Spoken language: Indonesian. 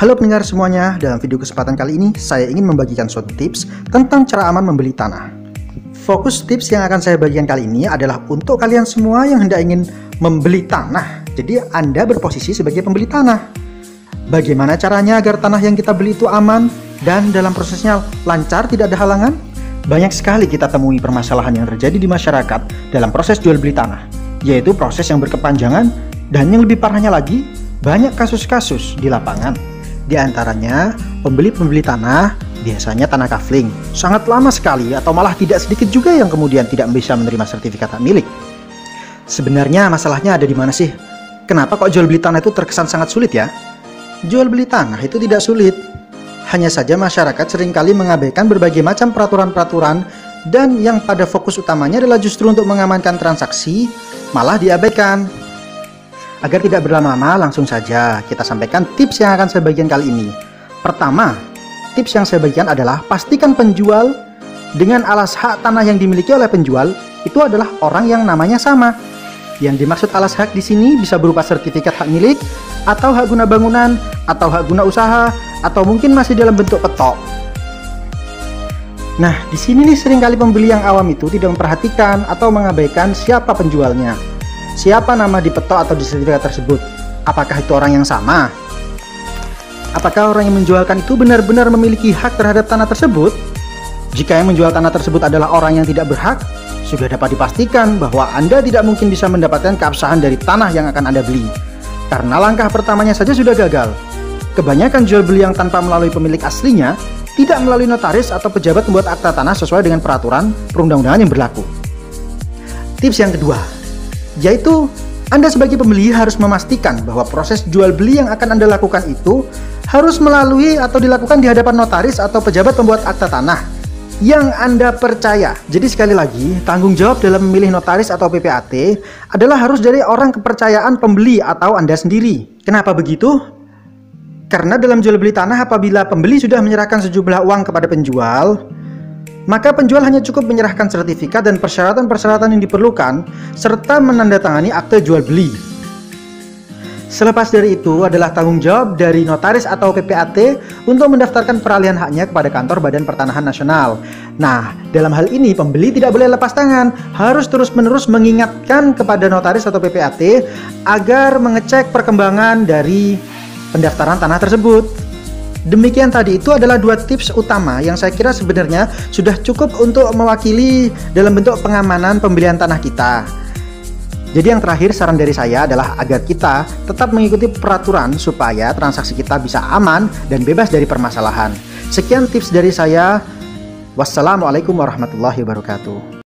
Halo pendengar semuanya, dalam video kesempatan kali ini saya ingin membagikan suatu tips tentang cara aman membeli tanah. Fokus tips yang akan saya bagikan kali ini adalah untuk kalian semua yang hendak ingin membeli tanah. Jadi Anda berposisi sebagai pembeli tanah. Bagaimana caranya agar tanah yang kita beli itu aman dan dalam prosesnya lancar, tidak ada halangan? Banyak sekali kita temui permasalahan yang terjadi di masyarakat dalam proses jual beli tanah, yaitu proses yang berkepanjangan dan yang lebih parahnya lagi, banyak kasus-kasus di lapangan. Di antaranya, pembeli-pembeli tanah, biasanya tanah kafling, sangat lama sekali atau malah tidak sedikit juga yang kemudian tidak bisa menerima sertifikat hak milik. Sebenarnya masalahnya ada di mana sih? Kenapa kok jual beli tanah itu terkesan sangat sulit ya? Jual beli tanah itu tidak sulit. Hanya saja masyarakat seringkali mengabaikan berbagai macam peraturan-peraturan dan yang pada fokus utamanya adalah justru untuk mengamankan transaksi, malah diabaikan. Agar tidak berlama-lama, langsung saja kita sampaikan tips yang akan saya bagikan kali ini. Pertama, tips yang saya bagikan adalah pastikan penjual dengan alas hak tanah yang dimiliki oleh penjual itu adalah orang yang namanya sama. Yang dimaksud alas hak di sini bisa berupa sertifikat hak milik, atau hak guna bangunan, atau hak guna usaha, atau mungkin masih dalam bentuk petok. Nah, di sini nih seringkali pembeli yang awam itu tidak memperhatikan atau mengabaikan siapa penjualnya. Siapa nama di petok atau di sertifikat tersebut? Apakah itu orang yang sama? Apakah orang yang menjualkan itu benar-benar memiliki hak terhadap tanah tersebut? Jika yang menjual tanah tersebut adalah orang yang tidak berhak, sudah dapat dipastikan bahwa Anda tidak mungkin bisa mendapatkan keabsahan dari tanah yang akan Anda beli. Karena langkah pertamanya saja sudah gagal. Kebanyakan jual beli yang tanpa melalui pemilik aslinya, tidak melalui notaris atau pejabat membuat akta tanah sesuai dengan peraturan perundang-undangan yang berlaku. Tips yang kedua, yaitu Anda sebagai pembeli harus memastikan bahwa proses jual beli yang akan Anda lakukan itu harus melalui atau dilakukan di hadapan notaris atau pejabat pembuat akta tanah yang Anda percaya. Jadi sekali lagi, tanggung jawab dalam memilih notaris atau PPAT adalah harus dari orang kepercayaan pembeli atau Anda sendiri. Kenapa begitu? Karena dalam jual beli tanah, apabila pembeli sudah menyerahkan sejumlah uang kepada penjual, maka penjual hanya cukup menyerahkan sertifikat dan persyaratan-persyaratan yang diperlukan, serta menandatangani akte jual beli. Selepas dari itu adalah tanggung jawab dari notaris atau PPAT untuk mendaftarkan peralihan haknya kepada kantor Badan Pertanahan Nasional. Nah, dalam hal ini pembeli tidak boleh lepas tangan, harus terus-menerus mengingatkan kepada notaris atau PPAT agar mengecek perkembangan dari pendaftaran tanah tersebut. Demikian tadi, itu adalah dua tips utama yang saya kira sebenarnya sudah cukup untuk mewakili dalam bentuk pengamanan pembelian tanah kita. Jadi yang terakhir, saran dari saya adalah agar kita tetap mengikuti peraturan supaya transaksi kita bisa aman dan bebas dari permasalahan. Sekian tips dari saya. Wassalamualaikum warahmatullahi wabarakatuh.